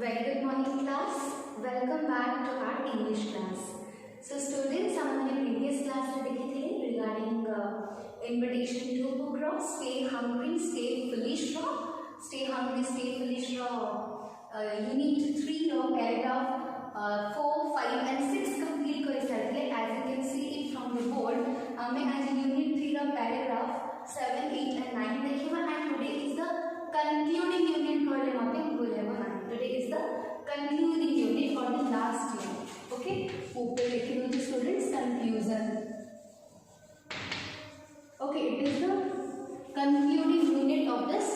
Very good morning class. Welcome back to our English class. So students, हमने previous class में देखी थी regarding invitation to book raw, stay hungry, stay foolish raw, stay hungry, stay foolish raw. Unit 3 raw paragraph 4, 5 and 6 complete कर सारे. As you can see it from the board, हमें आज unit 3 raw paragraph 7, 8 and 9 देखिए and today is the concluding unit कहले मते बोले बना. Today is the concluding unit for the last year. Okay, ऊपर लिखे हुए students conclusion. Okay, it is the concluding unit of this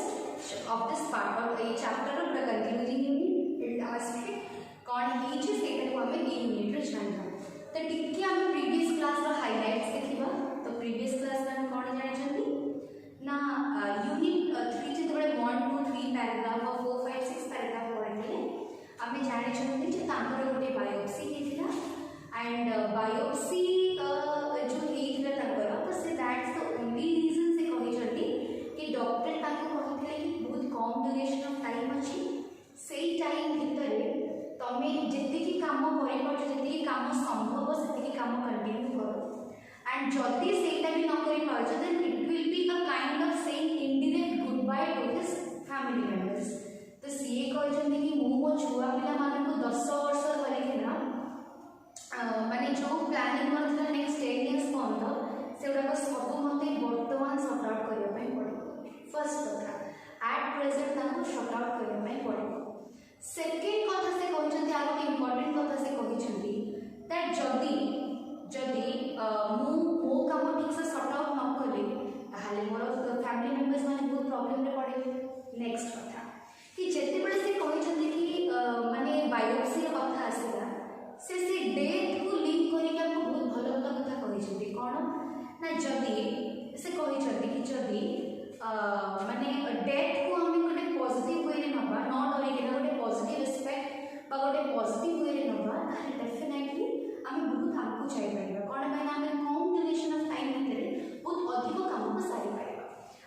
part or a chapter of the concluding unit. It asks me कौन ही चीज सेटा को हमें ये unit रे जानना. तो टिके हम previous class रो highlights देखिबा. तो previous class में हम कौन जाने चंदी ना unit 3 जे तबे 1 2 3 paragraph और 4 5 6 paragraph आमे जाने छथि जे तांकर गोटे बायोप्सी हेथिला एंड बायोप्सी जो हेथिला तांकर तो से दैट्स द ओनली रीजन से कहि छथि कि डॉक्टर ताको कहिथिले कि बहुत कम ड्यूरेशन ऑफ टाइम अछि सेही टाइम भितरे तमे जति की काम करि पछ जति की काम संभव सेति की काम कंटिन्यू करो एंड जति सेटा भी न करि पाछ then it will be a kind of saying indirect goodbye to his family members. तो सीए कहते कि मो छुआ पिला मान को 10 वर्ष करिकिना माने जो प्लानिंग करथला नेक्स्ट 10 इयर्स पर्यंत सेउडा सब मते वर्तमान सॉर्ट आउट करिया पय पड़े. फर्स्ट कथा एट प्रेजेंट ताको सॉर्ट आउट करिया पय पड़े. सेकंड कथा से कहछथि आरो इंपोर्टेंट कथा से कहिछथि दैट जदी मो काम ठीक से सॉर्ट आउट न कले ताहाले मोर फैमिली मेंबर्स माने बहुत प्रॉब्लम रे पड़े. नेक्स्ट कथा कि जेते बड़े से कहिछथि कि माने बायोप्सी रे कथा आसीला से डेथ को लिंक करी के हमको बहुत भलो भलो कथा कहिछथि कोन ना जदी से कहिछथि कि जदी माने डेथ को हम गोटे पॉजिटिव वे रे नबा नॉट डरी के गोटे पॉजिटिव एस्पेक्ट बा गोटे पॉजिटिव वे रे नबा ताले डेफिनेटली हम बहुत आगु जाई परबा कोन माने हम कम ड्यूरेशन ऑफ टाइम भितरे बहुत अधिक काम को सारी परबा.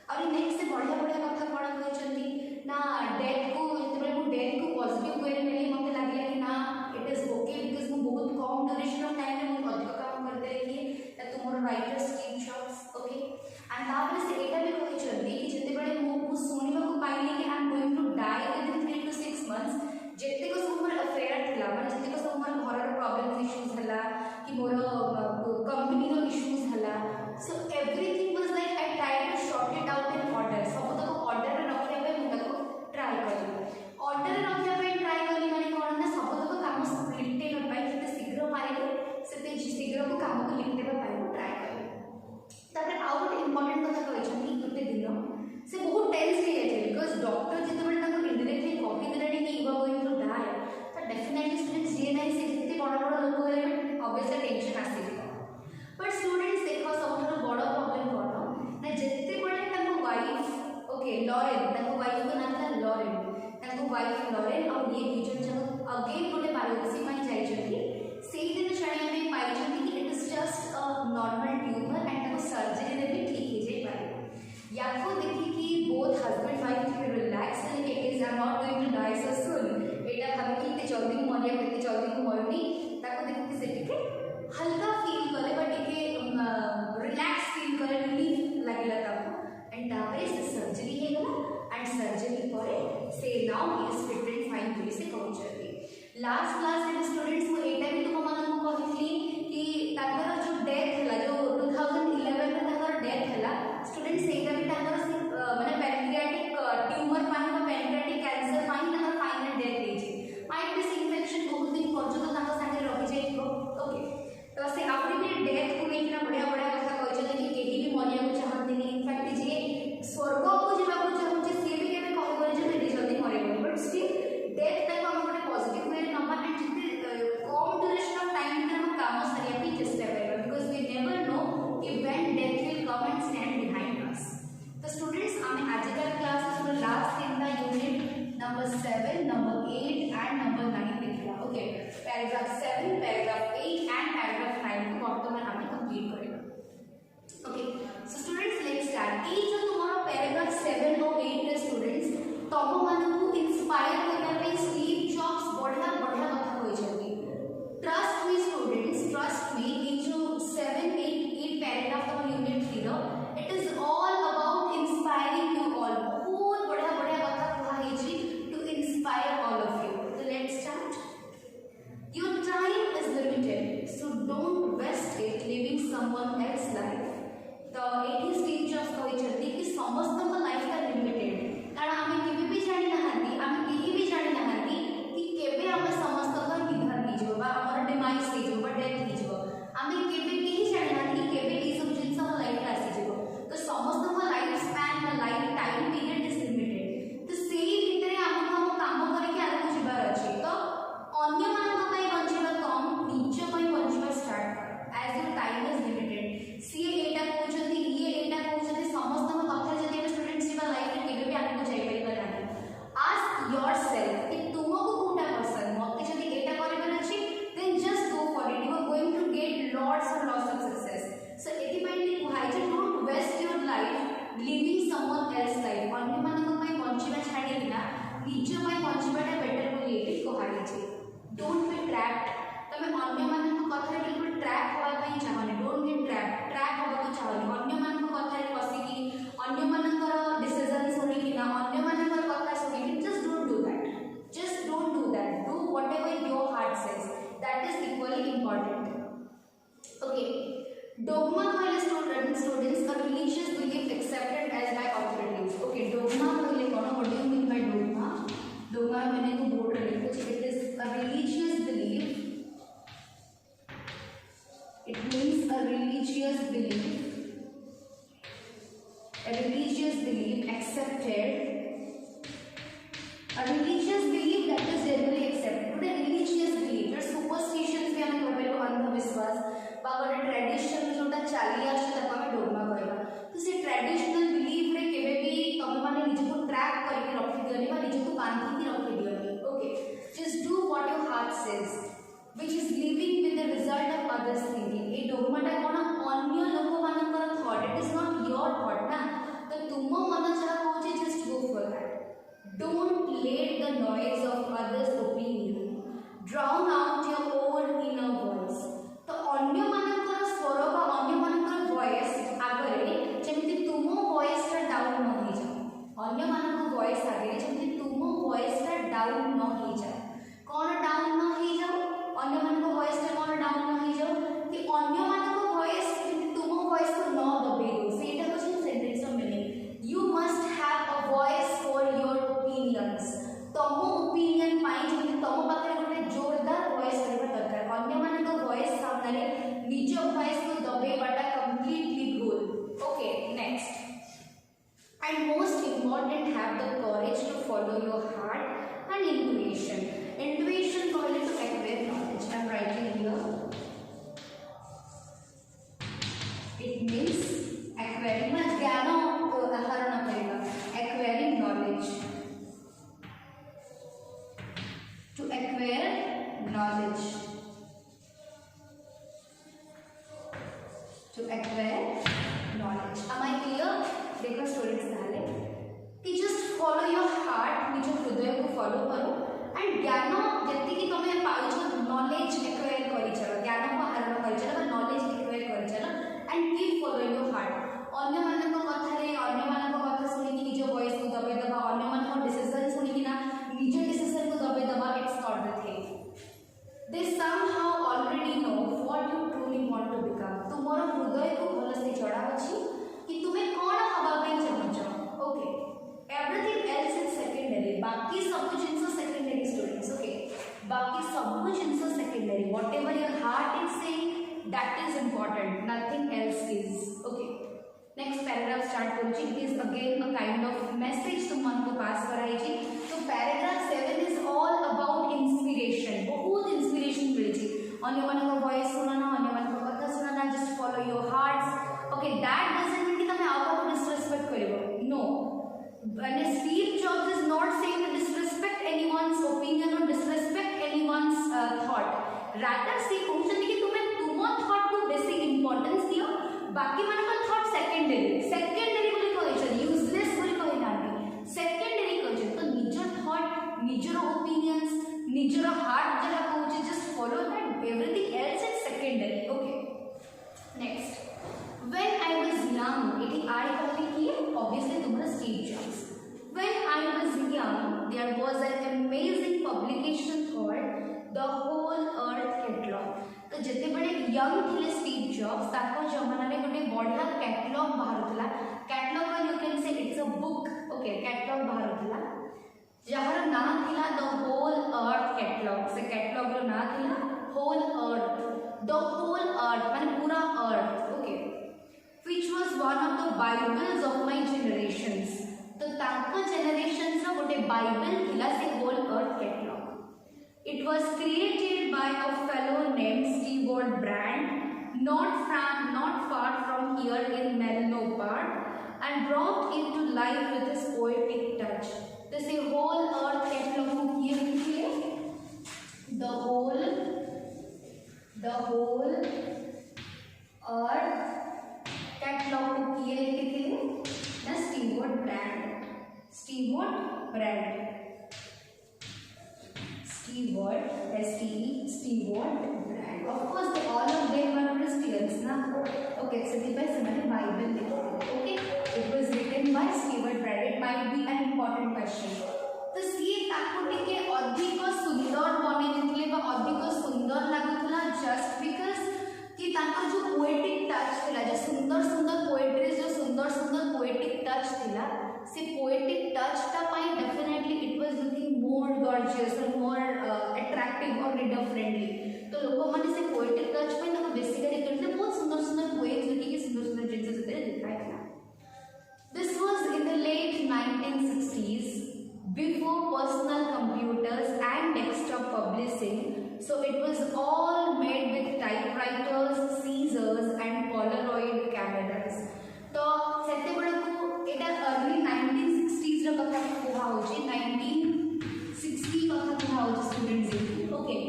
और नेक्स्ट से बढ़िया बढ़िया कथा कोन कहिछथि ना डेथ को जतबे मु डेथ को पॉजिटिव वे रे नेली मते लागले कि ना इट इज ओके बिकॉज़ मु बहुत कम ड्यूरेशन ऑफ टाइम रे मु अधिक काम करते रही त तुमरो writer skill shots okay and तापर से एटा भी कहि चंदी कि जतबे मु सुनिबा को पाइली कि I am going to die within 3 to 6 months जेते को समर अफेयर थिला माने जेते को समर घर प्रॉब्लम इश्यूज हला कि मोर कंपनी रो इश्यूज हला so everything was like I tried to sort it out in order. सब तक ऑर्डर रे रखिया पे मु तको ट्राई करी ऑर्डर रखिया पे ट्राई करी माने कोन ना सब तक काम स्प्लिट न पाई जते शीघ्र पारे सेते शीघ्र को काम को लिखते पाई ट्राई करी. तापर आउट इंपोर्टेंट कथा कहिछनी गुटे दिन से बहुत टेंस हे जाय बिकॉज़ डॉक्टर जते बडा तको इनडायरेक्टली कॉपी देलानी कि you are going to die तो डेफिनेटली स्टूडेंट्स जे नाही से जते बड़ बड़ लोक होले ऑब्वियसली टेंशन आसी. बट स्टूडेंट्स देखो सबथरो बड़ प्रॉब्लम कोन ना जते बडे तको वाइफ ओके लॉरेन तको वाइफ को नाम था लॉरेन तको वाइफ लॉरेन और ये विजन जब अगेन गोटे बायोप्सी में जाय छथि सेही दिन छणे में पाई छथि कि it is just a normal tumour and तको सर्जरी रे भी ठीक हे जाय पारे. या को देखि कि both husband wife to relax and it is I am not going to die so soon एटा भाबे कि इते जल्दी मरिया केते जल्दी मरनी ताको देखि कि से टिके हल्का फील करे बट टिके रिलैक्स फील करे रिलीफ लागला ताको एंड तापरे से सर्जरी हे गला एंड सर्जरी करे से now he is fit and fine बोली से कहउछथि. लास्ट क्लास रे स्टूडेंट्स को एटा भी तुम मानन को कहिथली कि ताकर जो डेथ हला जो 2011 में ताकर डेथ हला स्टूडेंट्स एटा भी ताकर माने पैनक्रियाटिक ट्यूमर पाइन बा पैनक्रियाटिक कैंसर पाइन ताकर फाइनल डेथ हेछि माइटिस इन्फेक्शन बहुत दिन पर्यंत ताकर संगे रहि जाइबो. ओके तो से आपने भी डेथ को लेकिन बढ़िया बढ़िया कथा कहिछन कि केही भी मरिया को चाहतनी इनफैक्ट जे स्वर्ग को जेबा को चाहूचे से भी केबे कहि करे जे एडी जल्दी मरेबो बट स्टिल डेथ तक हम गोटे पॉजिटिव वे नंबर एंड जिते कम duration rewards or loss of success. So एथिपाई कुहाई don't waste your life living someone else life. अन्य मानक पई बंचिबा छाडी बिना निज पई बंचिबाटा बेटर बोली एठी कुहाई छै. Don't be trapped. तमे अन्य मानक कथा बिल्कुल ट्रैप होवा पई चाहनी. Don't get trapped. ट्रैप होवा को चाहनी. अन्य मानक कथा रे बसी की अन्य मानकर डिसीजन सुनी कि ना अन्य मानकर कथा सुनी. Just don't do that. Just don't do that. Do whatever your heart says. That is equally important. Okay. Dogma while students a religious belief accepted as by authorities. Okay. Dogma while kono, what do you mean by dogma? Dogma मैंने तो board पे लिखा. It is a religious belief. It means a religious belief. A religious belief accepted. A religious belief that is generally accepted. Today religious belief, your superstitions भी हमें कहबे लो अंधविश्वास, बागोटे tradition जोटा चली आछे ताको हमें डोगमा कहबा. तो से ट्रेडिशनल बिलीफ रे केबे भी तमे माने निज को ट्रैप करके रखि दियनी बा निज को बांधी के रखि दियनी. Okay, just do what your heart says which is living with the result of others thinking. ए डोगमाटा कोन अन्य लोक मानकर thought, it is not your thought ना. तो तुम मन जहा कहूचे just go for that. Don't let the noise of others' opinion drown out your own inner voice. तो अन्य मानकर स्वर बा अन्य मानकर वॉइस आगरे जेमिति तुम वॉइस रा डाउन न हो जाए. अन्य मानकर वॉइस आगरे जेमिति तुम वॉइस रा डाउन न हो जाए. कोन डाउन न हो जाओ? अन्य मानकर वॉइस रा कोन डाउन न हो जाओ कि अन्य मानकर वॉइस जेमिति तुम वॉइस को न दबे दो. सेटा होछि sentence of meaning. You must have a voice for your opinions. तमो ओपिनियन पाई जे तमो पाखरे गोटे जोरदार वॉइस करबा दरकार. अन्य मानक वॉइस सामने निज वॉइस को दबेबाटा कंप्लीटली भूल. Okay, next. And most important, have the courage to follow your heart and intuition. Intuition कहले to acquire knowledge. I am writing here. It means acquiring ज्ञान आहरण करेगा. Acquiring knowledge. To acquire knowledge. To acquire knowledge. Am I clear? देखो students ताले कि just follow your heart, निज हृदय को फॉलो करो एंड ज्ञान जति कि तमे पाउछ नॉलेज एक्वायर करि चलो. ज्ञान को आहरण करि चलो, नॉलेज एक्वायर करि चलो and keep follow your heart. अन्य मानक कथा रे अन्य मानक कथा सुनि कि निज वॉइस को दबे दबा, अन्य मानक डिसीजन सुनि कि ना निज डिसीजन को दबे दबा. It's not the thing. They somehow already know what you truly want to become. तुमरो हृदय को भल से जड़ा अछि कि तुमे कोन हबा पे चाहछ. Okay, everything else is secondary. बाकी सब जिंस सेकेंडरी स्टूडेंट्स. ओके, बाकी सब जिंस secondary. Whatever your heart is saying, that is important. Nothing else is. Okay. Next paragraph start करूची. It is again a kind of message तुम मन को पास कराई छी. तो paragraph 7 is all about inspiration. बहुत inspiration मिली छी. अन्य मन को voice सुनना, अन्य मन को कथा सुनना. Just follow your hearts. Okay, that doesn't mean कि तमे out of disrespect करिवो. No. And Steve Jobs is not saying to disrespect anyone's opinion or disrespect anyone's thought. Rather, see कहउछन कि तुमे तुम थॉट को बेसी इंपोर्टेंस दियो, बाकी मानक थॉट सेकेंडरी. सेकेंडरी बोली कहइछन, यूजलेस बोली कहि नानी. सेकेंडरी कहइछन. तो निज थॉट, निजर ओपिनियंस, निजर हार्ट जरा कहउछ, just follow that. Everything else is secondary. Okay, next. When I was young, इट आई कहली कि ऑब्वियसली तुमरा Steve Jobs. When I was young, there was an amazing publication called The Whole Earth Catalog. तो जते बड़े यंग थिले Steve jobs, ताको जमाना रे गोटे बढ़िया कैटलॉग बाहरथला. Catalogue you can say it's a book. Okay, catalogue बाहरथला जहार नाम थिला द होल अर्थ कैटलॉग. से कैटलॉग रो नाम थिला whole earth. The whole earth माने पूरा अर्थ. ओके, which was one of the bibles of my generations. तो ताका जनरेशंस रो गोटे बाइबल थिला से Whole earth Catalog. It was created by a fellow named Stewart Brand, not far from here in Menlo Park, and brought it to life with his poetic touch. This is whole earth catalog को किए लिखिए. The whole what brand? Of course, all of them were Christians, na? Okay, so the Bible. Okay, it was written by Stewart Brand. It might be an important question. तो सी ताको टिके अधिक सुंदर बने देथिले बा अधिक सुंदर लागुतला जस्ट बिकॉज़ कि ताको जो पोएटिक टच थिला जो सुंदर सुंदर पोएट्री जो सुंदर सुंदर पोएटिक टच थिला से पोएटिक टच ता पाई definitely it was looking more gorgeous और मोर अट्रैक्टिव और रीडर फ्रेंडली तो लोग माने से पोएटिक टच पाई ताको बेसिकली करते बहुत सुंदर सुंदर पोएट्स लिखि के सुंदर सुंदर जिंस से लिखाया था this was in the late 1960s before personal computers and desktop publishing, so it was all made with typewriters, scissors and Polaroid cameras. तो सेते बड़े को एटा early 1960s रो कथा कुहा होची 1960 कथा कुहा होची स्टूडेंट्स ओके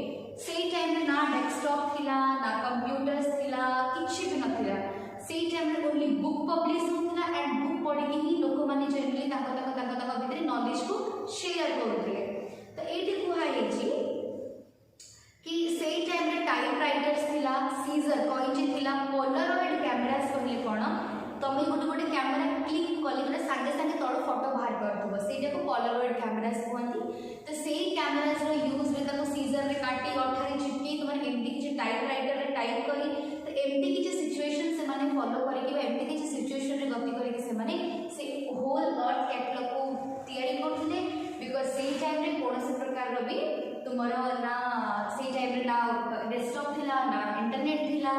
सेई टाइम रे ना डेस्कटॉप थिला ना कंप्यूटर्स थिला किछि भी नथिला सेई टाइम रे ओनली बुक पब्लिश होथिला एंड बुक पढि के ही लोक माने जनरली ताको भितर नॉलेज को शेयर करते तो एटी कुहा हेची कि सेई टाइम रे टाइपराइटर्स थिला सीजर कॉइंज थिला पोलरॉइड कैमरास कहले कोन तमे गोटे कैमरा क्लिक कले गोटे संगे संगे तळ फोटो बाहर करथबो सेटा को पोलरॉइड कैमरास कहंती तो सेई कैमरास रो यूज रे ताको सीजर रे काटी अठारे चिपके तुमर एमडी कि टाइपराइटर रे टाइप करी तो एमडी कि सिचुएशन से माने फॉलो करी कि एमडी कि सिचुएशन रे गति करी कि से माने से होल अर्थ कैटलॉग को तैयारी करथिले बिकॉज़ सेई टाइम रे कोनसे प्रकार रो भी तुमरो ना सेई टाइम रे ना डेस्कटॉप थिला ना इंटरनेट थिला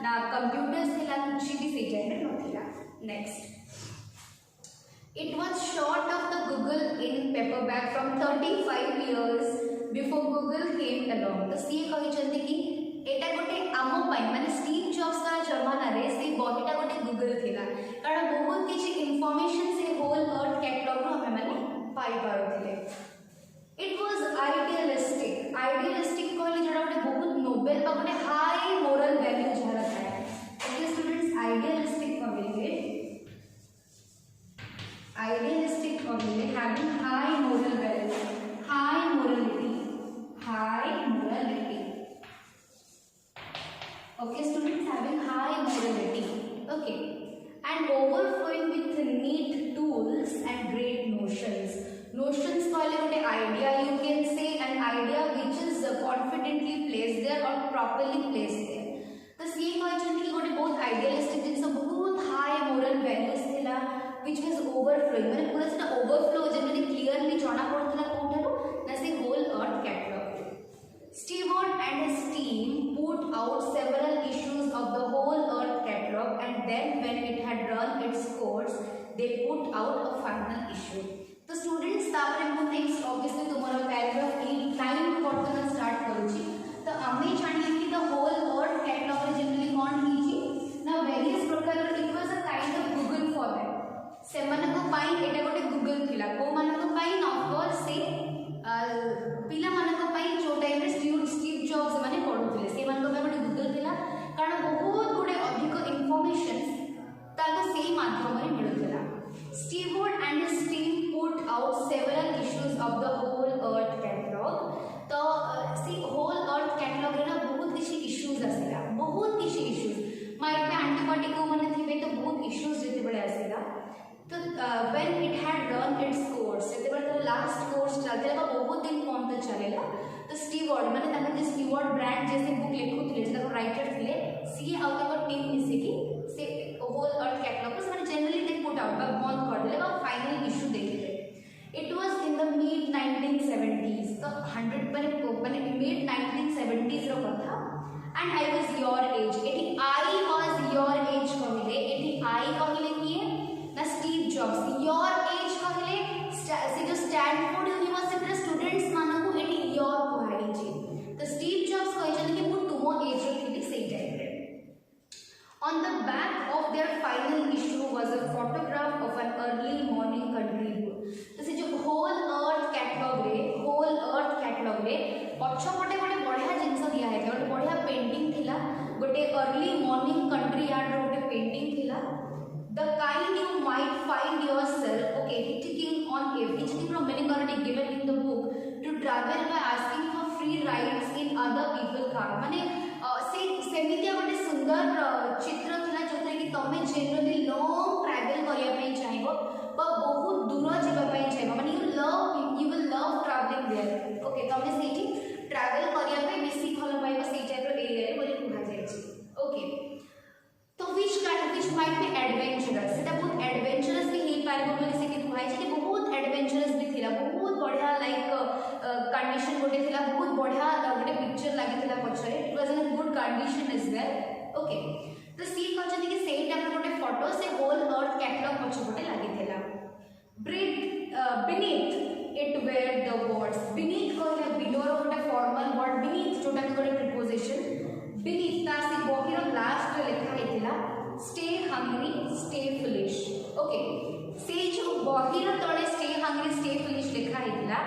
ना कंप्यूटर्स थिला किछि भी सेई टाइम रे नथिला next it was short of the Google in paperback from 35 years before Google came along तो सी कहि चंदी कि एटा गोटे आमो पाई माने स्टीव जॉब्स का जमाना रे से बॉडीटा गोटे गूगल थिला कारण बहुत किछि इंफॉर्मेशन से होल अर्थ कैटलॉग रो हमें माने पाई पारुथिले इट वाज आइडियलिस्टिक कहले जडा गोटे बहुत नोबेल बा गोटे हाई मोरल वैल्यू जरा थाए ओके स्टूडेंट्स आइडियलिस्टिक कहले having high moral value high morality okay students having high morality okay and overflowing with neat tools and great notions कहले गोटे idea you can say an idea which is confidently placed there or properly placed there तो सी कहछन कि गोटे बहुत idealistic जिंस बहुत high moral values थिला which was overflowing माने पूरा सेटा ओवरफ्लो जेमने क्लियरली जाना पड़तला कोठरो ना से Whole earth Catalog Stewart and his team put out several issues of the whole earth catalog and then when it had run its course they put out a final issue तो students तापरे मु next obviously तुम्हारा paragraph 9 पढ़ना start करूची तो आमे जानिले कि the whole earth catalogue रे जनरली कोन हीची ना वेरियस प्रकार it was a kind of Google for them से मानको पाई एटा गोटे गूगल थिला को मानको पाई ना ऑफ कोर्स से पिला मानको पाई जो टाइम रे स्टीव जॉब्स माने पढुथिले से मानको पाई गोटे गूगल थिला कारण बहुत गुडे अधिक इंफॉर्मेशन ताको सेही माध्यम रे मिलुथिला Stewart and his team put out several issues of the whole earth catalog तो सी होल अर्थ कैटलॉग रे ना बहुत किछि इश्यूज आसीला बहुत किछि इश्यूज माइट पे एंटीबायोटिक को माने थिबे तो बहुत इश्यूज जेते बडे आसीला तो when it had run its course जेते बडे लास्ट कोर्स चलते बा बहुत दिन कोन त चलेला तो स्टीवर्ट माने ताका जे स्टीवर्ट ब्रांड जैसे बुक लिखुथिले जे ताको राइटर थिले सी आउ ताको टीम मिसे की से होल अर्थ कैटलॉग को माने जनरली दे पुट आउट बा बंद कर देले बा फाइनल इश्यू देथिले it was in the mid 1970s तो 100 माने मिड 1970s रो कथा and I was your age eighty I was your age कहले एटी आई कहले किए ना स्टीव जॉब्स योर एज कहले से जो स्टैनफोर्ड यूनिवर्सिटी रे स्टूडेंट्स मानको एटी योर कहले छी तो स्टीव जॉब्स कहछन कि मु तुमो एज रो थिबी सेही टाइम रे on the back of their final issue was a photograph of an early morning country view तो से जो होल अर्थ कैटलॉग रे पछपटे गोटे बढ़िया जिंस दिया है गोटे बढ़िया पेंटिंग थिला गोटे अर्ली मॉर्निंग कंट्री यार्ड रो गोटे पेंटिंग थिला the kind you might find yourself okay hitchhiking from many already given in the book to travel by asking for free rides in other people car माने से सेमितिया गोटे सुंदर चित्र थिला जोतरे कि तमे जनरली लॉन्ग ट्रैवल करिया पई चाहिबो बहुत दूर जीवा पई चाहिबो माने you will love travelling there okay तमे सेठी ट्रैवल करिया पई बेसी भल पाइबो सेई टाइप रो एरिया रे बोली कुहा जाय छी ओके तो which might be adventurous सेटा बहुत एडवेंचरस भी हे पाइबो बोली से कि कुहा छै कि बहुत एडवेंचरस भी थिला बहुत बढ़िया लाइक कंडीशन गोटे थिला बहुत बढ़िया गोटे पिक्चर लागि थिला पछरे it was in good condition is well okay तो सी कहछन कि सेई टाइप रो गोटे फोटो से होल अर्थ कैटलॉग पछ गोटे लागि थिला beneath it were the words beneath कहले below रो गोटे फॉर्मल वर्ड beneath जोटा गोटे प्रीपोजिशन beneath ता से बहिरो लास्ट रे लिखा हेतिला stay hungry stay foolish okay से जो बहिरो तळे stay hungry stay foolish लिखा हेतिला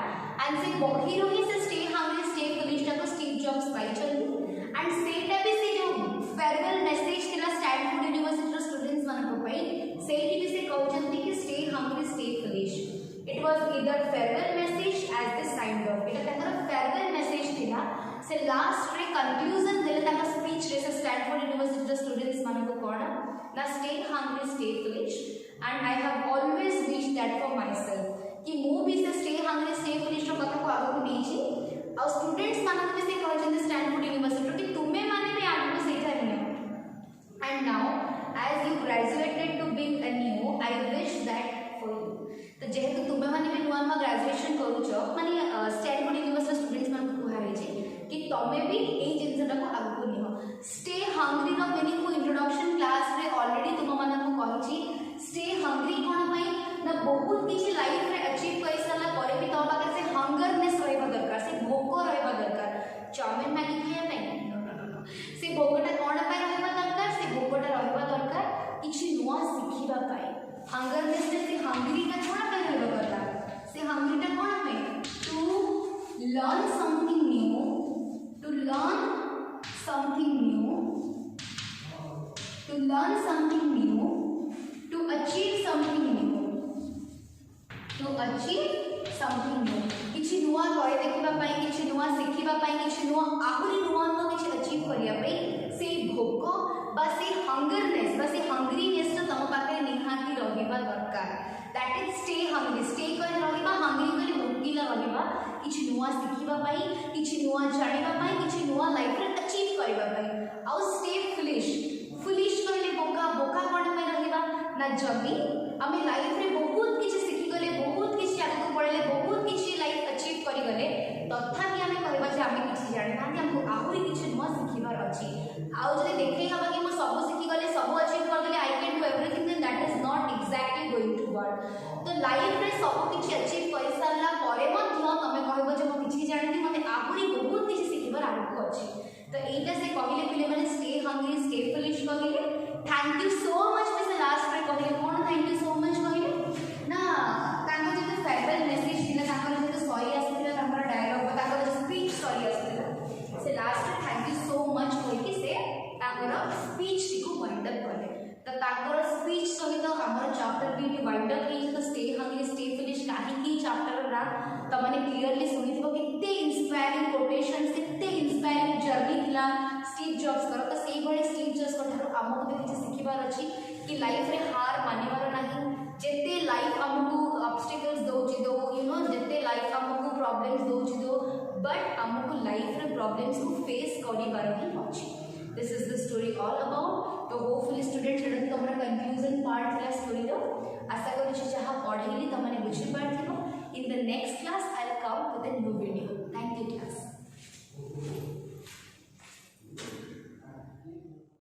एंड से बहिरो ही से stay hungry stay foolish ता को स्टीव जॉब्स पाइछन एंड सेटा भी से जो फेयरवेल मैसेज थिला स्टैनफोर्ड यूनिवर्सिटी रो स्टूडेंट्स मन को पई सेठी भी से कहउचंती कि stay hungry stay foolish it was either farewell message as they signed off eta Takar farewell message थिला से लास्ट रे कंक्लूजन देले ताकर स्पीच रे से स्टैनफोर्ड यूनिवर्सिटी रो स्टूडेंट्स मन को कोन ना stay hungry stay foolish and I have always wished that for myself कि मु भी से stay hungry stay foolish रो कथा को आगो नै छी आ स्टूडेंट्स मन को से कहउचंती स्टैनफोर्ड यूनिवर्सिटी कि तुमे माने भी आगो सेठा neo and now as you graduated to being a new I wish that for you तो जेहेतु तुमे माने भी नुआ नुआ ग्रेजुएशन करूछ माने स्टैनफोर्ड यूनिवर्सिटी स्टूडेंट्स मन को कुहा रे छी कि तमे भी एई जिंसटा को आगु नियो स्टे हंग्री रो मीनिंग को इंट्रोडक्शन क्लास रे ऑलरेडी तुम मन को कहि छी स्टे हंग्री कोन पई ना बहुत किछि लाइफ रे अचीव करि साला परे भी तो बाके से हंगरनेस रहबा दरकार से भोक रहबा दरकार चाउमिन मैगी खाया पई से भोकटा कोन पई रहबा दरकार से भोकटा रहबा दरकार किछि नुआ सिखिबा पई हंगरनेस से हंग्री का कोन पई रहबा दरकार से हंग्रीटा कोन पई to learn something new to learn something new to achieve something new किछि नुआ लय देखिबा पई किछि नुआ सिखिबा पई किछि नुआ आहुरी नुआ नुआ किछि अचीव करिया पई से भोक बा से हंगरनेस बा से हंग्रीनेस तो तम पाखे निहाती रहिबा दरकार that is stay hungry stay करे रहिबा हंग्री करे भोकिला रहिबा किछि नुआ सिखिबा पई किछि नुआ जानिबा पई किछि नुआ लाइफ रे अचीव करबा पई आ स्टे फुलिश कहले बोका कोन पे रहिबा ना जबी हमें लाइफ रे बहुत किछि सिखि गले बहुत किछि आगु पढले बहुत किछि लाइफ अचीव करि गले तथापि हमें कहबा जे हमें किछि जानि ना हमको आहुरी किछि नुआ सिखिबार अछि आ जदि देखै हबा कि मो सब सिखि गले सब अचीव कर गले I can do everything then that is not exactly going to work तो लाइफ रे सब किछि अचीव करि सारला परे मध्य तमे कहबो जे मो किछि जानि मते आहुरी बहुत किछि सिखिबार आगु अछि तो एटा से कहले पिले माने स्टे हंग्री स्टे फुलिश कहले थैंक यू सो मच से लास्ट रे कहले कोन थैंक यू सो मच कहले ना तांको जे फेयरवेल मैसेज दिला तांको जे सॉरी आसीला तांको डायलॉग तांको जे स्पीच सॉरी आसीला से लास्ट रे थैंक यू सो मच कहके से तांको स्पीच को वाइंड अप करले तो तांको स्पीच सहित हमर चैप्टर भी वाइंड अप ही तो स्टे हंग्री स्टे फुलिश काहे की चैप्टर रा त माने क्लियरली सुनिथिबो किते इंस्पायरिंग कोटेशंस किते इंस्पायरिंग जर्नी थिला स्टीव जॉब्स कर तो सेही बळे स्टीव जॉब्स को हमको भी किछि सिखिबार अछि कि लाइफ रे हार मानिबार नाही जेते लाइफ हमको ऑब्स्टिकल्स दोछि दो यू नो जेते लाइफ हमको प्रॉब्लम्स दोछि दो बट हमको लाइफ रे प्रॉब्लम्स को फेस करिबार ही अछि this is the story all about तो होपफुली स्टूडेंट्स एडन तमरा कंक्लूजन पार्ट थिला स्टोरी रो आशा करू छी जहा पढेली तमने बुझि पारथिबो in the next class I will come with a